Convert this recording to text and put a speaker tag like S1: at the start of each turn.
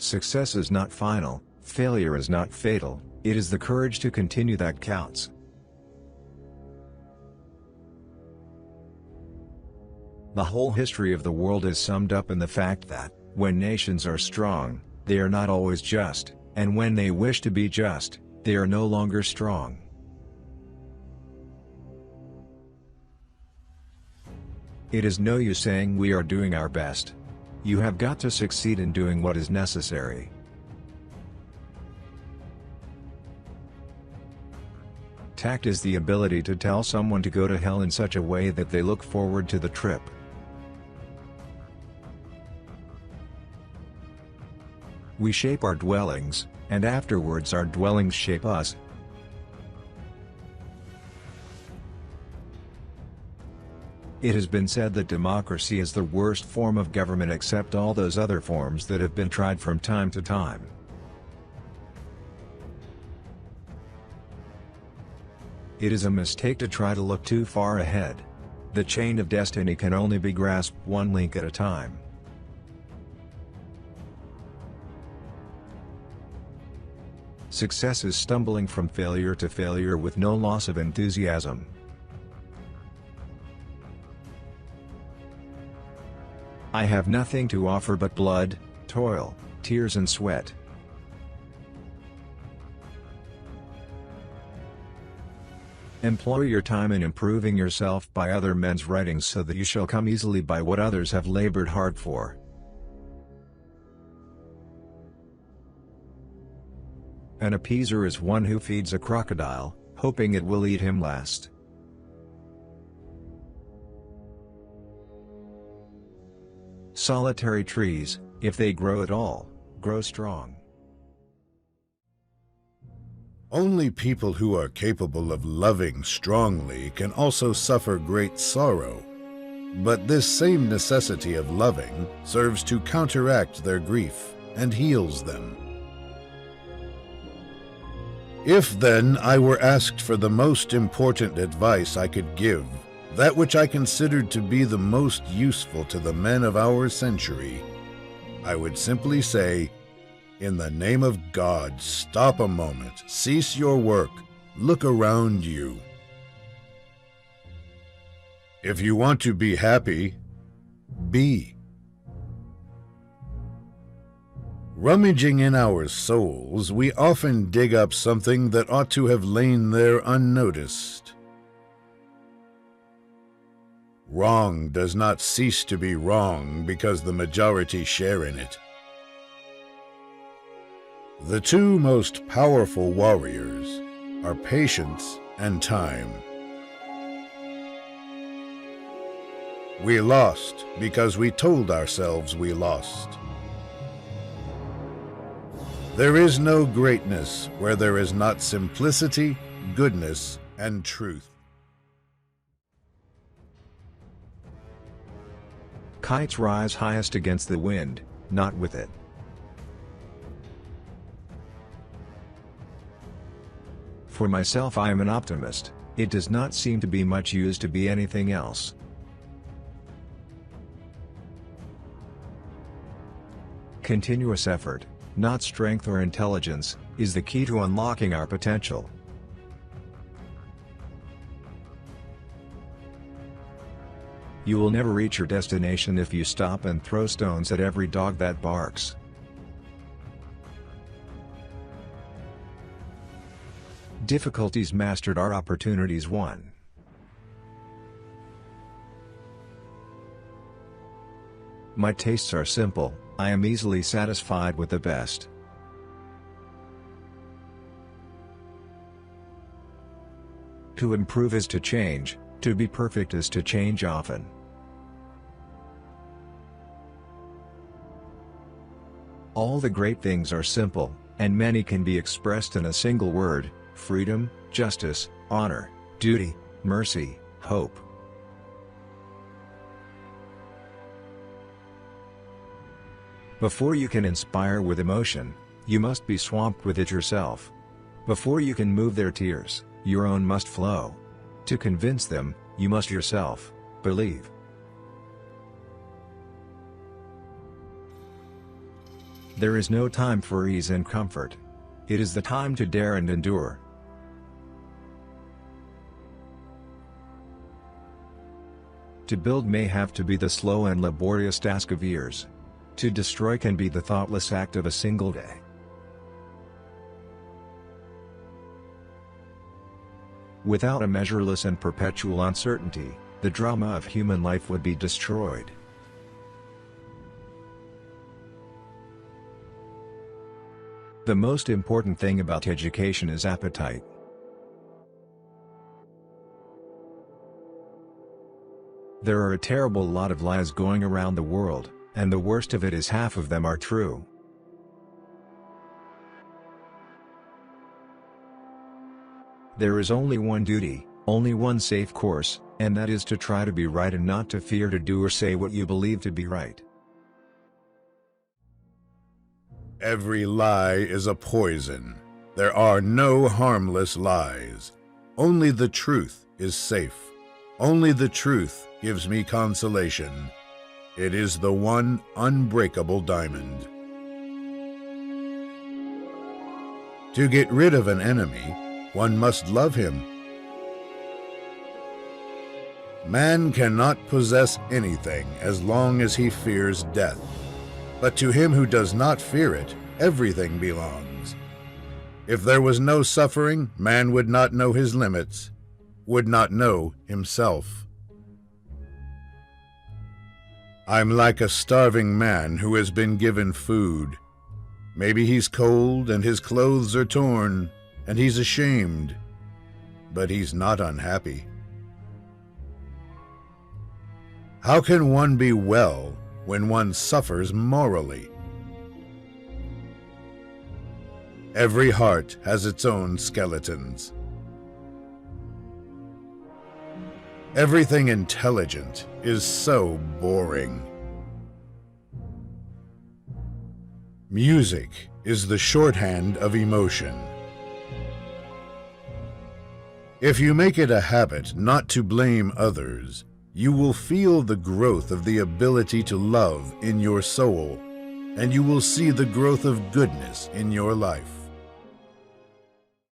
S1: Success is not final, failure is not fatal, it is the courage to continue that counts. The whole history of the world is summed up in the fact that, when nations are strong, they are not always just, and when they wish to be just, they are no longer strong. It is no use saying we are doing our best. You have got to succeed in doing what is necessary. Tact is the ability to tell someone to go to hell in such a way that they look forward to the trip. We shape our dwellings, and afterwards our dwellings shape us. It has been said that democracy is the worst form of government except all those other forms that have been tried from time to time. It is a mistake to try to look too far ahead. The chain of destiny can only be grasped one link at a time. Success is stumbling from failure to failure with no loss of enthusiasm. I have nothing to offer but blood, toil, tears and sweat. Employ your time in improving yourself by other men's writings so that you shall come easily by what others have labored hard for. An appeaser is one who feeds a crocodile, hoping it will eat him last. Solitary trees, if they grow at all, grow strong.
S2: Only people who are capable of loving strongly can also suffer great sorrow. But this same necessity of loving serves to counteract their grief and heals them. If then I were asked for the most important advice I could give, that which I considered to be the most useful to the men of our century, I would simply say, in the name of God, stop a moment, cease your work, look around you. If you want to be happy, be. Rummaging in our souls, we often dig up something that ought to have lain there unnoticed. Wrong does not cease to be wrong because the majority share in it. The two most powerful warriors are patience and time. We lost because we told ourselves we lost. There is no greatness where there is not simplicity, goodness, and truth.
S1: Kites rise highest against the wind, not with it. For myself, I am an optimist. It does not seem to be much use to be anything else. Continuous effort, not strength or intelligence, is the key to unlocking our potential. You will never reach your destination if you stop and throw stones at every dog that barks. Difficulties mastered are opportunities won. My tastes are simple, I am easily satisfied with the best. To improve is to change, to be perfect is to change often. All the great things are simple, and many can be expressed in a single word: freedom, justice, honor, duty, mercy, hope. Before you can inspire with emotion, you must be swamped with it yourself. Before you can move their tears, your own must flow. To convince them, you must yourself believe. There is no time for ease and comfort. It is the time to dare and endure. To build may have to be the slow and laborious task of years. To destroy can be the thoughtless act of a single day. Without a measureless and perpetual uncertainty, the drama of human life would be destroyed. The most important thing about education is appetite. There are a terrible lot of lies going around the world, and the worst of it is half of them are true. There is only one duty, only one safe course, and that is to try to be right and not to fear to do or say what you believe to be right.
S2: Every lie is a poison. There are no harmless lies. Only the truth is safe. Only the truth gives me consolation. It is the one unbreakable diamond. To get rid of an enemy, one must love him. Man cannot possess anything as long as he fears death. But to him who does not fear it, everything belongs. If there was no suffering, man would not know his limits, would not know himself. I'm like a starving man who has been given food. Maybe he's cold and his clothes are torn, and he's ashamed, but he's not unhappy. How can one be well when one suffers morally? Every heart has its own skeletons. Everything intelligent is so boring. Music is the shorthand of emotion. If you make it a habit not to blame others, you will feel the growth of the ability to love in your soul, and you will see the growth of goodness in your life.